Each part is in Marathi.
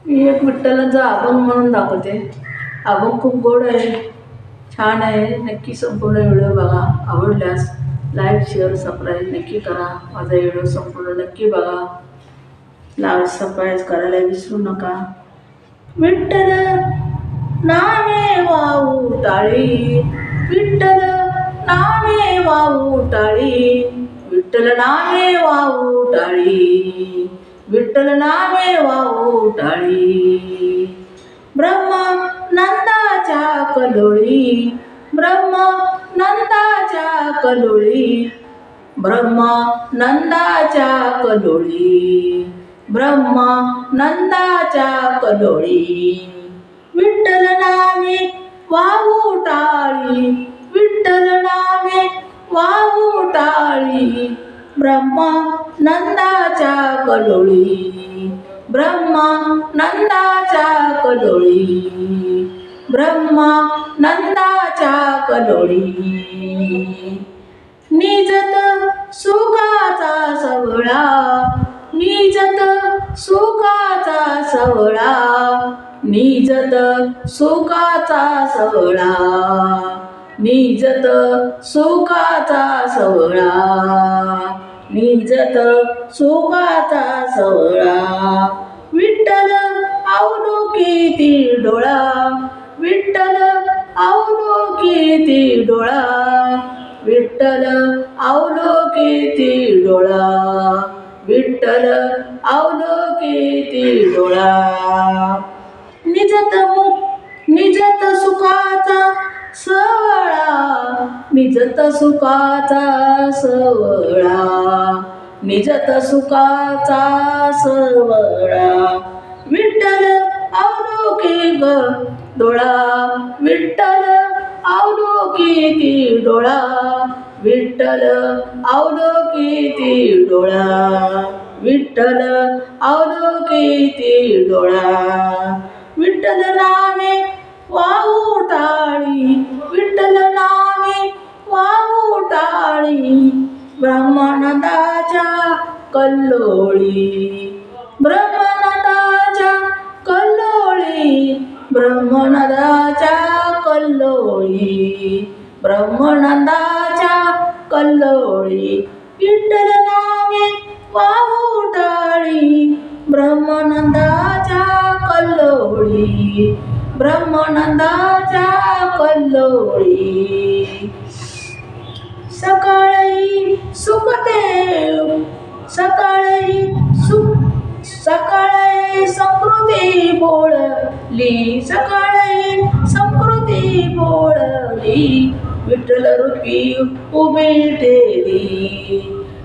मी एक विठ्ठलांचा अभंग म्हणून दाखवते. अभंग खूप गोड आहे, छान आहे. नक्की संपूर्ण व्हिडिओ बघा. आवडल्यास लाईक, शेअर, सबस्क्राईब नक्की करा. माझा व्हिडिओ संपूर्ण नक्की बघा. लाईक, सबस्क्राईब करायला विसरू नका. विठ्ठल नामे वाहू टाळी, विठ्ठल नामे वाहू टाळी, विठ्ठल नामे वाहू टाळी, विठ्ठल नामे वाहू टाळी. ब्रह्मानंदाच्या कलोळी, ब्रह्मानंदाच्या कलोळी, ब्रह्मानंदाच्या कलोळी, ब्रह्मानंदाच्या कलोळी. विठ्ठल नामे वाहू टाळी, विठ्ठल नामे वाहू टाळी, ब्रह्मानंदाच्या कलोळी, ब्रह्मानंदाच्या कलोळी, ब्रह्मानंदाच्या कलोळी. निजत सुखाचा सवळा, निजत सुखाचा सवळा, निजत सुखाचा सवळा, निजत सुखाचा सवळा, निजत सुखाचा सवळा. विठ्ठल अवलोकिती डोळा, विठ्ठल अवलोकिती डोळा, विठ्ठल अवलोकिती डोळा, विठ्ठल अवलोकिती डोळा. निजत सुखाचा सवळा, निजत सुखाचा सवळा, निजत सुखाचा सवळा. विठ्ठल अवलोकित डोळा, विठ्ठल अवलोकिती डोळा, विठ्ठल अवलोकिती डोळा, विठ्ठल अवलोकिती डोळा. विठ्ठल नामे वाहू टाळी, विठ्ठल नामे वाहू टाळी, ब्रह्मानंदाच्या कल्लोळी, ब्रह्मानंदाच्या कल्लोळी, ब्रह्मानंदाच्या कल्लोळी, ब्रह्मानंदाच्या कल्लोळी. विठ्ठल नामे वाहू टाळी, ब्रह्मानंदाच्या कल्लोळी, ब्रह्मानंदाच्या कल्लोळी. सकाळी सुखते, सकाळी सकाळी संस्कृती बोळली, सकाळी संस्कृती बोळली, विठ्ठल रूपी उभी ठेली,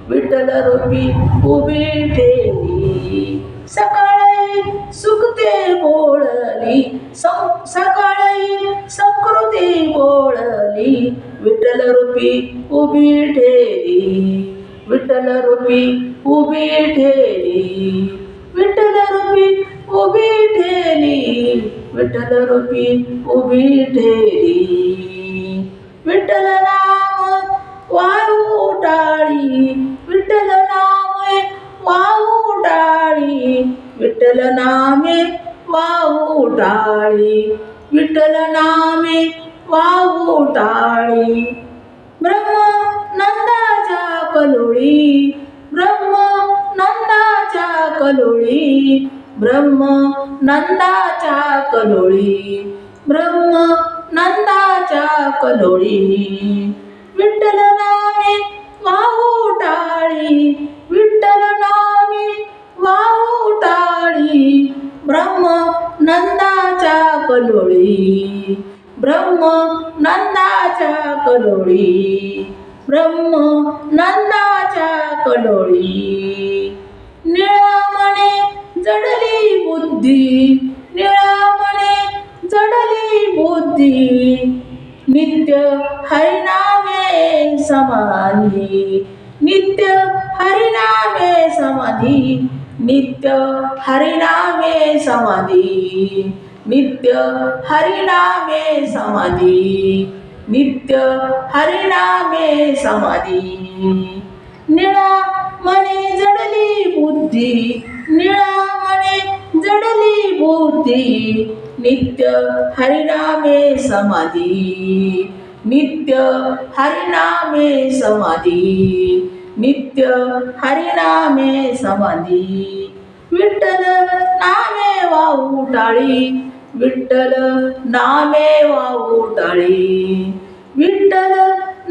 विठ्ठल रूपी उभी ठेली. सकाळी सुखते बोळली, सकाळी संस्कृती बोळली, विठ्ठल रूपी उभी ठेली, विठ्ठल रूपी उभी ठेली, विठ्ठल रूपी उभी ठेली, विठ्ठल रूपी उभी ठेली. विठ्ठल नाम वाहू टाळी, विठ्ठल नामे वाहू टाळी, विठ्ठल नामे वाहू टाळी, विठ्ठल नामे वाहू टाळी. ब्रह्मानंदाच्या कलोळी, ब्रह्मानंदाच्या कलोळी, ब्रह्मानंदाच्या कलोळी, ब्रह्मानंदाच्या कलोळी. विठ्ठल नामे वाहू टाळी, विठ्ठल नामे वाहू टाळी, ब्रह्मानंदाच्या कलोळी, ब्रह्मानंदाच्या कलोळी, ब्रह्मानंदाच्या कलोळी. निळामणे जडली बुद्धी, निळामणे जडली बुद्धी, नित्य हरिनामे समाधी, नित्य हरिनामे समाधी, नित्य हरिनामे समाधी, नित्य हरिनामे समाधी, नित्य हरिनामे समाधी. निळा मने जडली बुद्धी, निळा मने जडली बुद्धी, बुद्धी नित्य हरिनामे समाधी नित्य हरिनामे समाधी नित्य हरिनामे समाधी विठ्ठल नामे वाहू टाळी विठ्ठल नामे वाहू टाळी विठ्ठल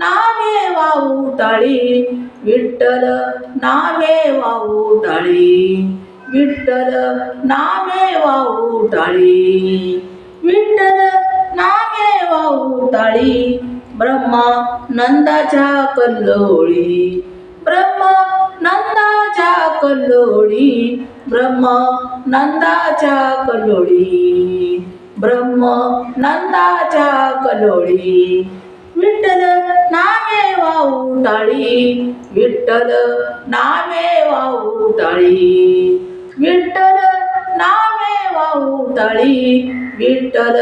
नामे वाहू टाळी विठ्ठल नामे वाहू टाळी विठ्ठल नामे वाहू टाळी विठ्ठल नामे वाहू टाळी ब्रह्मानंदाच्या कल्लोळी ब्रह्मानंदाच्या कल्लोळी ब्रह्मानंदाच्या कल्लोळी ब्रह्मानंदाच्या कल्लोळी विठ्ठल नामे वाहू टाळी विठ्ठल नामे वाहू टाळी विठ्ठल नामे वाहू टाळी विठ्ठल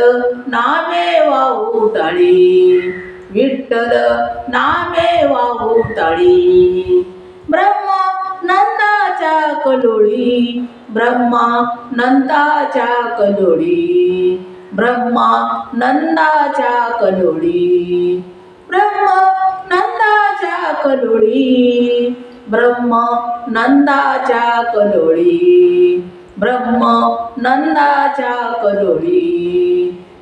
नामे वाहू टाळी विठ्ठल नामे वाहू टाळी ब्रह्मानंदाच्या कल्लोळी ब्रह्मानंदाच्या कल्लोळी ब्रह्मानंदाच्या कल्लोळी ब्रह्मानंदाच्या कल्लोळी ब्रह्मानंदाच्या कल्लोळी ब्रह्मानंदाच्या कल्लोळी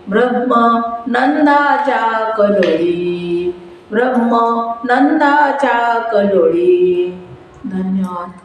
ब्रह्मानंदाच्या कल्लोळी ब्रह्मानंदाच्या कल्लोळी. धन्यवाद.